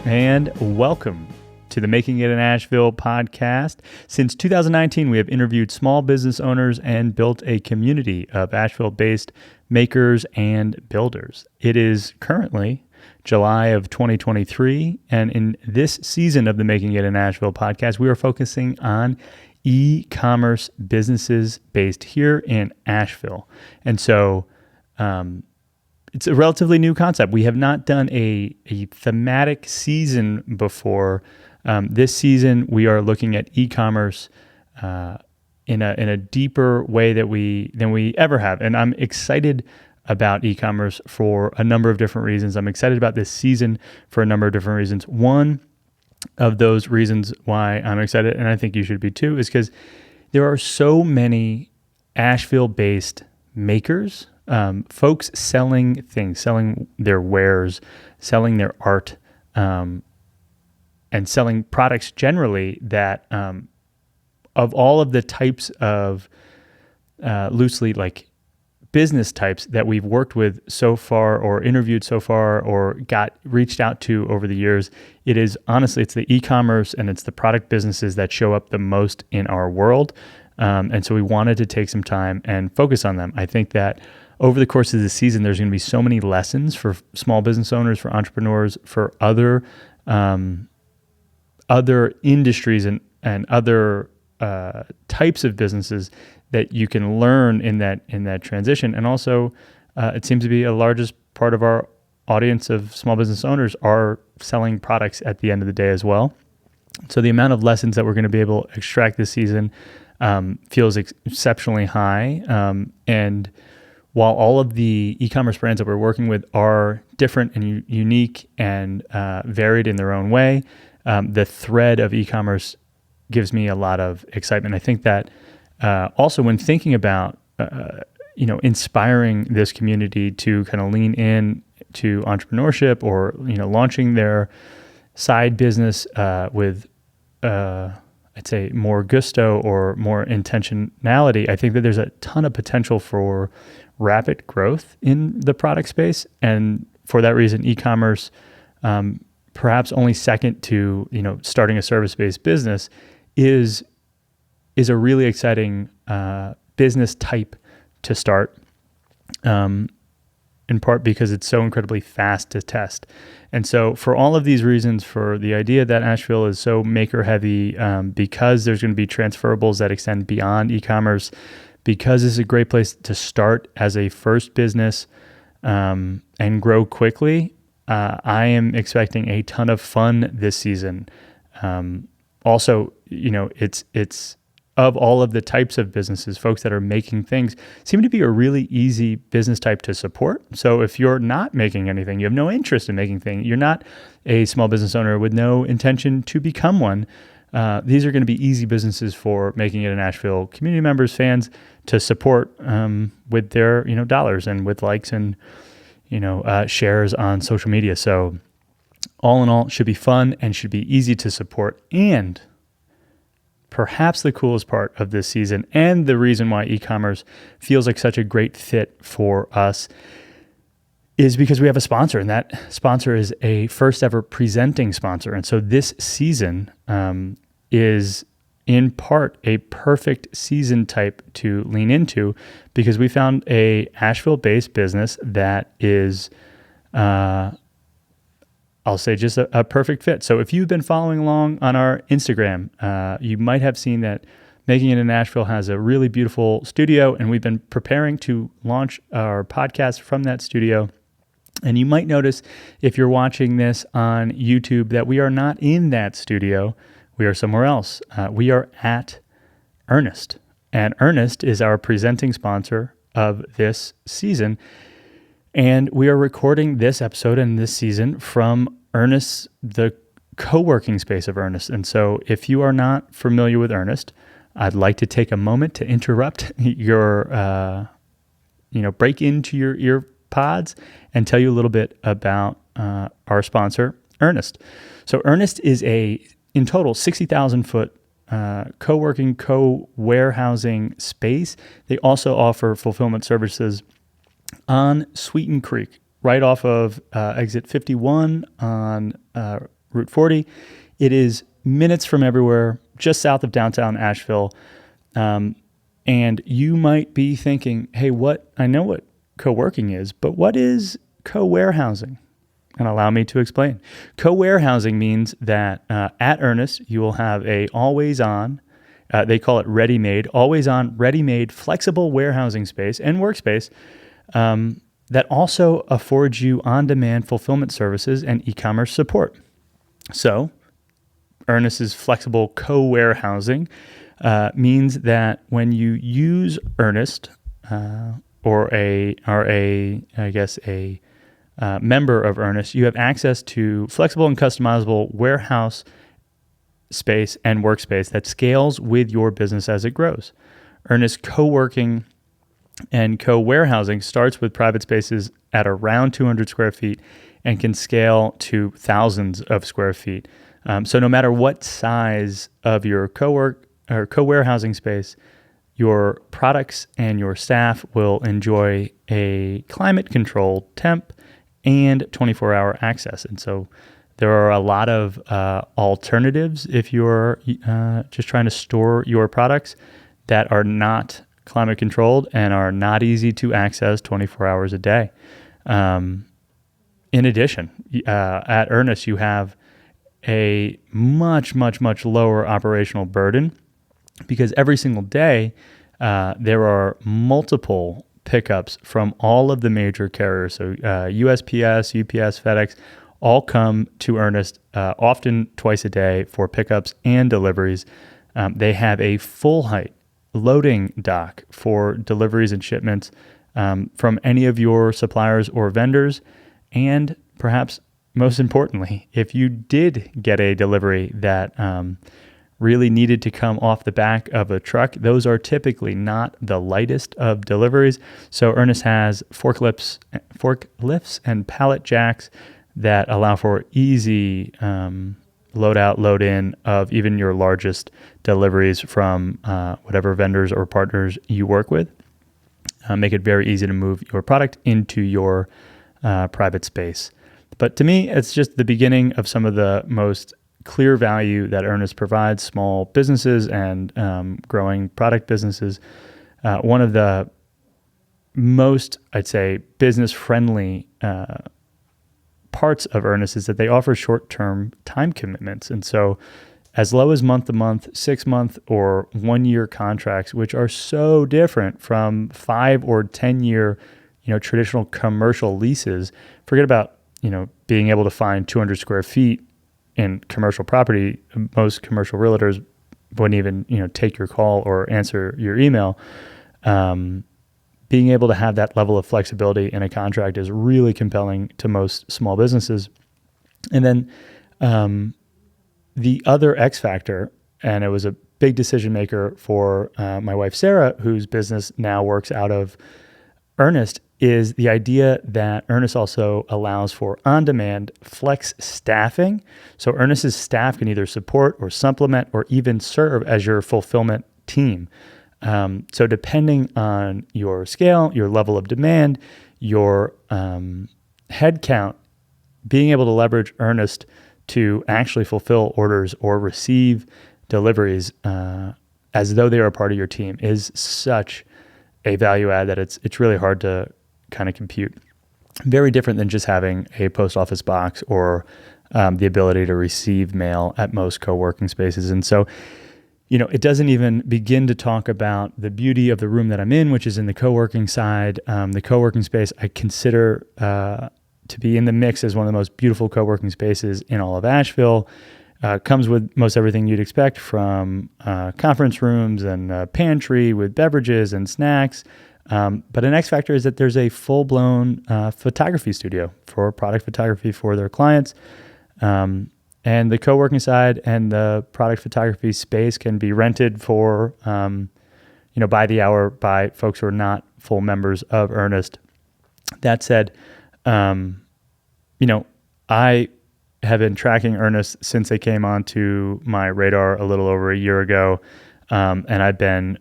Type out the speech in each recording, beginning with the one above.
and welcome to the Making It in Asheville podcast. Since 2019, we have interviewed small business owners and built a community of Asheville-based makers and builders. It is currently July of 2023, and in this season of the Making It in Asheville podcast, we are focusing on e-commerce businesses based here in Asheville. And so it's a relatively new concept. We have not done a thematic season before. This season, we are looking at e-commerce in a deeper way than we ever have. And I'm excited about e-commerce for a number of different reasons. I'm excited about this season for a number of different reasons. One of those reasons why I'm excited, and I think you should be too, is because there are so many Asheville-based makers, folks selling things, selling their wares, selling their art, and selling products generally that of all of the types of loosely like business types that we've worked with so far or interviewed so far or got reached out to over the years, it's the e-commerce and it's the product businesses that show up the most in our world. And so we wanted to take some time and focus on them. I think that over the course of the season, there's going to be so many lessons for small business owners, for entrepreneurs, for other industries and other types of businesses that you can learn in that transition. And also, it seems to be a largest part of our audience of small business owners are selling products at the end of the day as well. So the amount of lessons that we're going to be able to extract this season feels exceptionally high. And while all of the e-commerce brands that we're working with are different and unique and varied in their own way, the thread of e-commerce gives me a lot of excitement. I think that also when thinking about inspiring this community to kind of lean in to entrepreneurship or launching their side business with I'd say more gusto or more intentionality, I think that there's a ton of potential for rapid growth in the product space. And for that reason, e-commerce, perhaps only second to, starting a service-based business, is a really exciting business type to start, in part because it's so incredibly fast to test. And so for all of these reasons, for the idea that Asheville is so maker-heavy, because there's going to be transferables that extend beyond e-commerce, because this is a great place to start as a first business and grow quickly, I am expecting a ton of fun this season. Also, it's of all of the types of businesses, folks that are making things seem to be a really easy business type to support. So if you're not making anything, you have no interest in making things, you're not a small business owner with no intention to become one, these are going to be easy businesses for Making It in Asheville community members, fans to support with their dollars and with likes and shares on social media. So all in all, it should be fun and should be easy to support. And perhaps the coolest part of this season and the reason why e-commerce feels like such a great fit for us is because we have a sponsor, and that sponsor is a first ever presenting sponsor. And so this season is in part a perfect season type to lean into because we found a Asheville-based business that is I'll say just a perfect fit. So if you've been following along on our Instagram, you might have seen that Making It in Asheville has a really beautiful studio, and we've been preparing to launch our podcast from that studio. And you might notice if you're watching this on YouTube that we are not in that studio. We are somewhere else. We are at Earnest, and Earnest is our presenting sponsor of this season. And we are recording this episode and this season from Earnest, the co-working space of Earnest. And so if you are not familiar with Earnest, I'd like to take a moment to interrupt your, break into your ear pods and tell you a little bit about our sponsor, Earnest. So Earnest is in total, 60,000 foot co-working, co-warehousing space. They also offer fulfillment services on Sweeten Creek, right off of exit 51 on Route 40. It is minutes from everywhere, just south of downtown Asheville. And you might be thinking, hey, I know what co-working is, but what is co-warehousing? And allow me to explain. Co-warehousing means that at Earnest, you will have a always-on, they call it ready-made, always-on, ready-made, flexible warehousing space and workspace that also affords you on-demand fulfillment services and e-commerce support. So Earnest's flexible co-warehousing means that when you use Earnest or a member of Earnest, you have access to flexible and customizable warehouse space and workspace that scales with your business as it grows. Earnest co-working and co-warehousing starts with private spaces at around 200 square feet and can scale to thousands of square feet. So no matter what size of your co-warehousing space, your products and your staff will enjoy a climate-controlled temp and 24-hour access. And so there are a lot of alternatives if you're just trying to store your products that are not climate-controlled and are not easy to access 24 hours a day. In addition, at Earnest, you have a much, much, much lower operational burden because every single day there are multiple pickups from all of the major carriers. So USPS, UPS, FedEx, all come to Earnest often twice a day for pickups and deliveries. They have a full height loading dock for deliveries and shipments from any of your suppliers or vendors. And perhaps most importantly, if you did get a delivery that really needed to come off the back of a truck, those are typically not the lightest of deliveries. So Earnest has forklifts and pallet jacks that allow for easy load out, load in of even your largest deliveries from whatever vendors or partners you work with. Make it very easy to move your product into your private space. But to me, it's just the beginning of some of the most clear value that Earnest provides small businesses and growing product businesses. One of the most, I'd say, business-friendly parts of Earnest is that they offer short-term time commitments. And so as low as month-to-month, 6-month, or 1-year contracts, which are so different from 5 or 10-year, traditional commercial leases. Forget about, being able to find 200 square feet in commercial property. Most commercial realtors wouldn't even, take your call or answer your email. Being able to have that level of flexibility in a contract is really compelling to most small businesses. And then the other X factor, and it was a big decision maker for my wife, Sarah, whose business now works out of Earnest, is the idea that Earnest also allows for on-demand flex staffing. So Earnest's staff can either support or supplement or even serve as your fulfillment team. So depending on your scale, your level of demand, your head count, being able to leverage Earnest to actually fulfill orders or receive deliveries as though they are a part of your team is such a value add that it's really hard to kind of compute. Very different than just having a post office box or the ability to receive mail at most co-working spaces. And so, it doesn't even begin to talk about the beauty of the room that I'm in, which is in the co-working side. The co-working space I consider to be in the mix as one of the most beautiful co-working spaces in all of Asheville. Comes with most everything you'd expect from conference rooms and pantry with beverages and snacks. But an X factor is that there's a full-blown photography studio for product photography for their clients. And the co-working side and the product photography space can be rented for, by the hour by folks who are not full members of Earnest. That said, I have been tracking Earnest since they came onto my radar a little over a year ago. And I've been,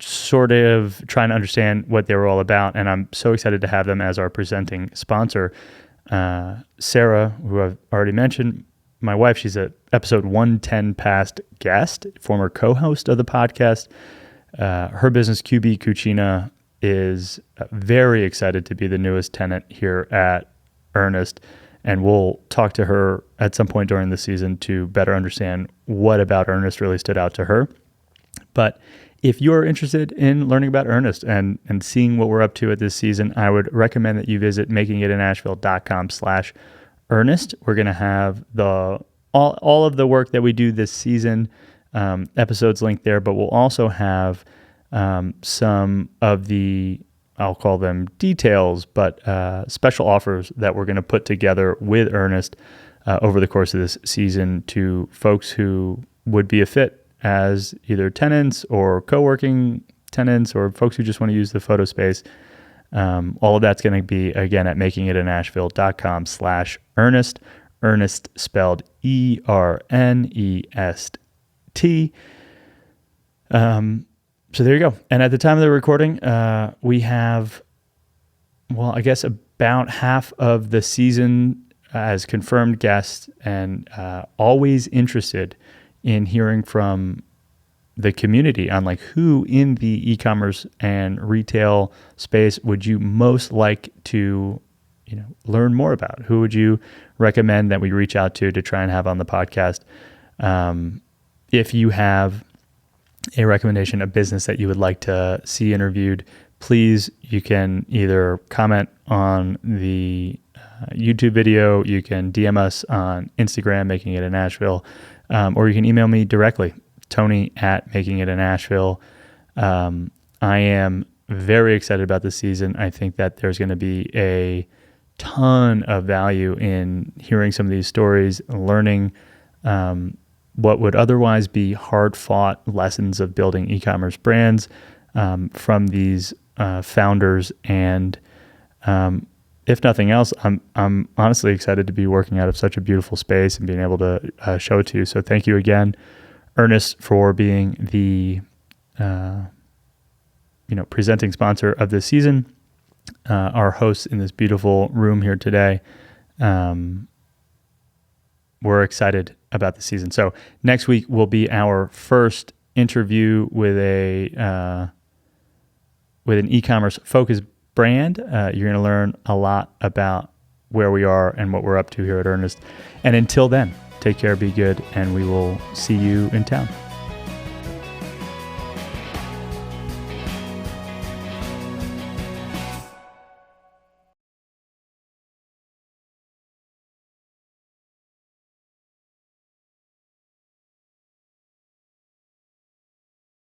sort of trying to understand what they were all about. And I'm so excited to have them as our presenting sponsor. Sarah, who I've already mentioned, my wife, she's a episode 110 past guest, former co-host of the podcast. Her business, QB Cucina, is very excited to be the newest tenant here at Earnest. And we'll talk to her at some point during the season to better understand what about Earnest really stood out to her. But if you're interested in learning about Earnest and seeing what we're up to at this season, I would recommend that you visit makingitinashville.com/Earnest. We're going to have all of the work that we do this season, episodes linked there, but we'll also have some of the, I'll call them details, but special offers that we're going to put together with Earnest over the course of this season to folks who would be a fit as either tenants or co-working tenants or folks who just want to use the photo space. All of that's going to be, again, at makingitinashville.com/Earnest. Earnest spelled ERNEST. So there you go. And at the time of the recording, we have, well, I guess about half of the season as confirmed guests, and always interested in hearing from the community on like who in the e-commerce and retail space would you most like to, learn more about? Who would you recommend that we reach out to try and have on the podcast? If you have a recommendation, a business that you would like to see interviewed, please, you can either comment on the YouTube video, you can DM us on Instagram, Making It in Asheville, or you can email me directly, Tony@makingitinashville. I am very excited about this season. I think that there's going to be a ton of value in hearing some of these stories, learning what would otherwise be hard-fought lessons of building e-commerce brands from these founders. And if nothing else, I'm honestly excited to be working out of such a beautiful space and being able to show it to you. So thank you again, Earnest, for being the presenting sponsor of this season. Our hosts in this beautiful room here today. We're excited about the season. So next week will be our first interview with an e-commerce focused brand. You're going to learn a lot about where we are and what we're up to here at Earnest. And until then, take care, be good, and we will see you in town.